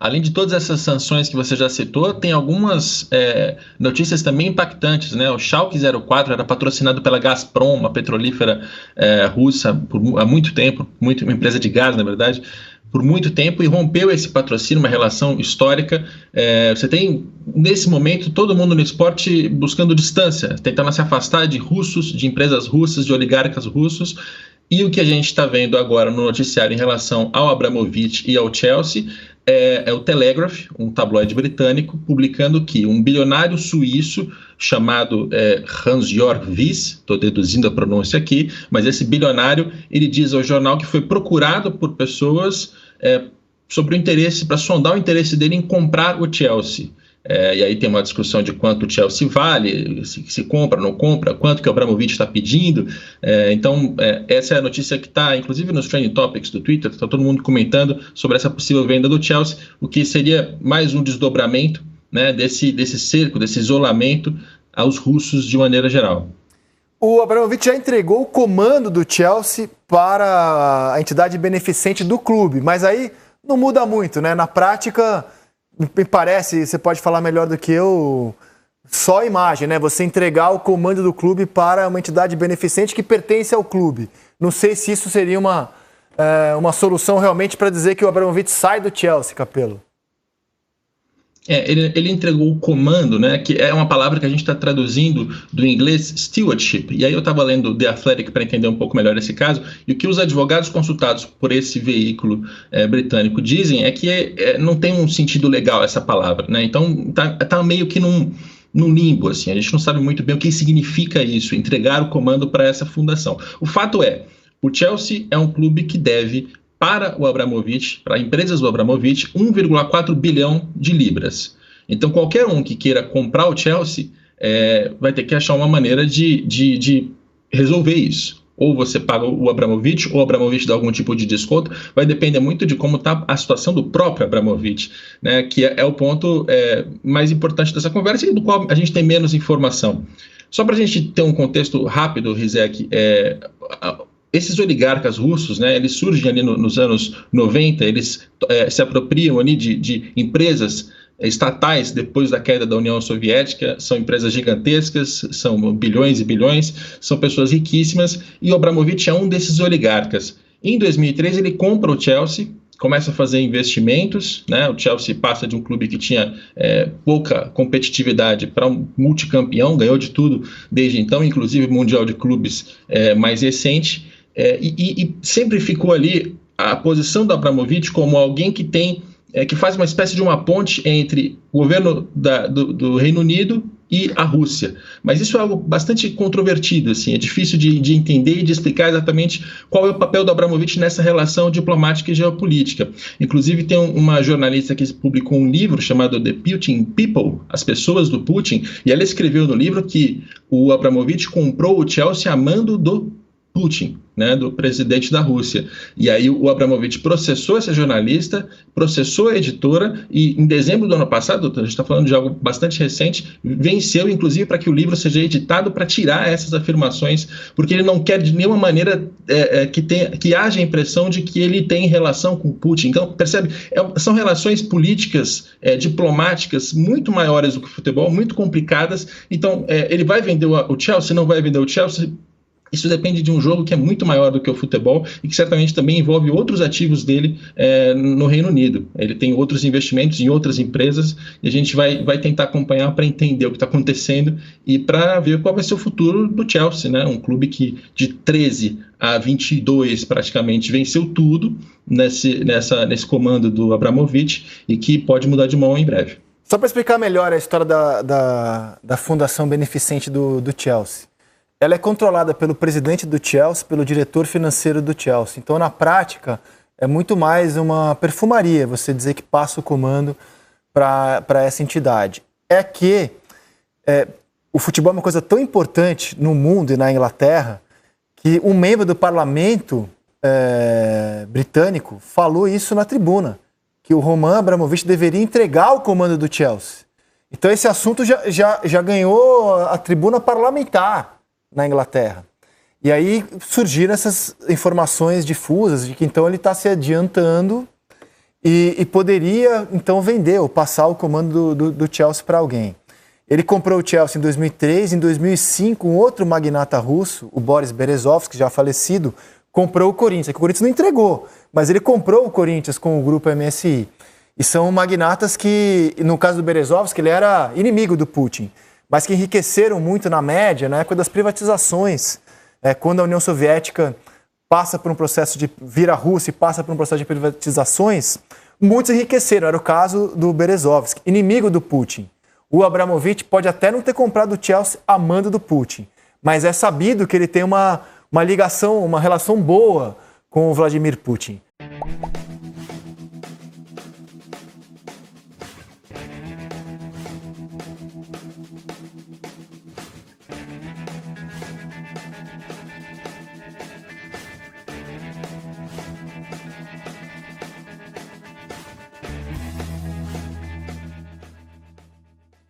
além de todas essas sanções que você já citou, tem algumas notícias também impactantes, né? O Schalke 04 era patrocinado pela Gazprom, uma petrolífera russa, há muito tempo, uma empresa de gás, na verdade, por muito tempo, e rompeu esse patrocínio, uma relação histórica. Você tem, nesse momento, todo mundo no esporte buscando distância, tentando se afastar de russos, de empresas russas, de oligarcas russos. E o que a gente está vendo agora no noticiário em relação ao Abramovich e ao Chelsea é o Telegraph, um tabloide britânico, publicando que um bilionário suíço chamado Hans-Jörg Wyss, estou deduzindo a pronúncia aqui, mas esse bilionário, ele diz ao jornal que foi procurado por pessoas sobre o interesse, para sondar o interesse dele em comprar o Chelsea. E aí tem uma discussão de quanto o Chelsea vale, se compra, não compra, quanto que o Abramovich está pedindo. Então, essa é a notícia que está, inclusive, nos Trending Topics do Twitter, está todo mundo comentando sobre essa possível venda do Chelsea, o que seria mais um desdobramento, né, desse cerco, desse isolamento aos russos de maneira geral. O Abramovich já entregou o comando do Chelsea para a entidade beneficente do clube, mas aí não muda muito, né? Na prática, me parece, você pode falar melhor do que eu, só a imagem, né? Você entregar o comando do clube para uma entidade beneficente que pertence ao clube. Não sei se isso seria uma solução realmente para dizer que o Abramovich sai do Chelsea, Capello. Ele entregou o comando, né, que é uma palavra que a gente está traduzindo do inglês stewardship, e aí eu estava lendo The Athletic para entender um pouco melhor esse caso, e o que os advogados consultados por esse veículo britânico dizem é que não tem um sentido legal essa palavra, né? Então tá meio que num limbo, assim, a gente não sabe muito bem o que significa isso, entregar o comando para essa fundação. O fato é, o Chelsea é um clube que deve para o Abramovich, para empresas do Abramovich, 1,4 bilhão de libras. Então, qualquer um que queira comprar o Chelsea vai ter que achar uma maneira de resolver isso. Ou você paga o Abramovich, ou o Abramovich dá algum tipo de desconto. Vai depender muito de como está a situação do próprio Abramovich, né, que é o ponto mais importante dessa conversa e do qual a gente tem menos informação. Só para a gente ter um contexto rápido, Rizek, esses oligarcas russos, né, eles surgem ali nos anos 90, eles se apropriam ali de empresas estatais depois da queda da União Soviética, são empresas gigantescas, são bilhões e bilhões, são pessoas riquíssimas, e o Abramovich é um desses oligarcas. Em 2003 ele compra o Chelsea, começa a fazer investimentos, né? O Chelsea passa de um clube que tinha pouca competitividade para um multicampeão, ganhou de tudo desde então, inclusive o Mundial de Clubes mais recente, e sempre ficou ali a posição do Abramovich como alguém que que faz uma espécie de uma ponte entre o governo do Reino Unido e a Rússia. Mas isso é algo bastante controvertido, assim, é difícil de entender e de explicar exatamente qual é o papel do Abramovich nessa relação diplomática e geopolítica. Inclusive tem uma jornalista que publicou um livro chamado The Putin People, As Pessoas do Putin, e ela escreveu no livro que o Abramovich comprou o Chelsea a mando do Putin, né, do presidente da Rússia. E aí o Abramovich processou essa jornalista, processou a editora e em dezembro do ano passado, a gente está falando de algo bastante recente, venceu inclusive para que o livro seja editado para tirar essas afirmações, porque ele não quer de nenhuma maneira que haja a impressão de que ele tem relação com Putin. Então, percebe? São relações políticas, diplomáticas muito maiores do que o futebol, muito complicadas. Então, ele vai vender o Chelsea, não vai vender o Chelsea? Isso depende de um jogo que é muito maior do que o futebol e que certamente também envolve outros ativos dele no Reino Unido. Ele tem outros investimentos em outras empresas e a gente vai tentar acompanhar para entender o que está acontecendo e para ver qual vai ser o futuro do Chelsea, né? Um clube que de 13 a 22 praticamente venceu tudo nesse comando do Abramovich e que pode mudar de mão em breve. Só para explicar melhor a história da fundação beneficente do Chelsea. Ela é controlada pelo presidente do Chelsea, pelo diretor financeiro do Chelsea. Então, na prática, é muito mais uma perfumaria, você dizer que passa o comando para essa entidade. O futebol é uma coisa tão importante no mundo e na Inglaterra que um membro do parlamento britânico falou isso na tribuna, que o Roman Abramovich deveria entregar o comando do Chelsea. Então, esse assunto já ganhou a tribuna parlamentar na Inglaterra. E aí surgiram essas informações difusas de que então ele está se adiantando e poderia então vender ou passar o comando do Chelsea para alguém. Ele comprou o Chelsea em 2003, em 2005 um outro magnata russo, o Boris Berezovsky, já falecido, comprou o Corinthians. O Corinthians não entregou, mas ele comprou o Corinthians com o grupo MSI. E são magnatas que, no caso do Berezovsky, ele era inimigo do Putin, mas que enriqueceram muito na média, na época das privatizações, quando a União Soviética passa por um processo de vira Rússia e passa por um processo de privatizações, muitos enriqueceram. Era o caso do Berezovsky, inimigo do Putin. O Abramovich pode até não ter comprado o Chelsea a mando do Putin, mas é sabido que ele tem uma ligação, uma relação boa com o Vladimir Putin.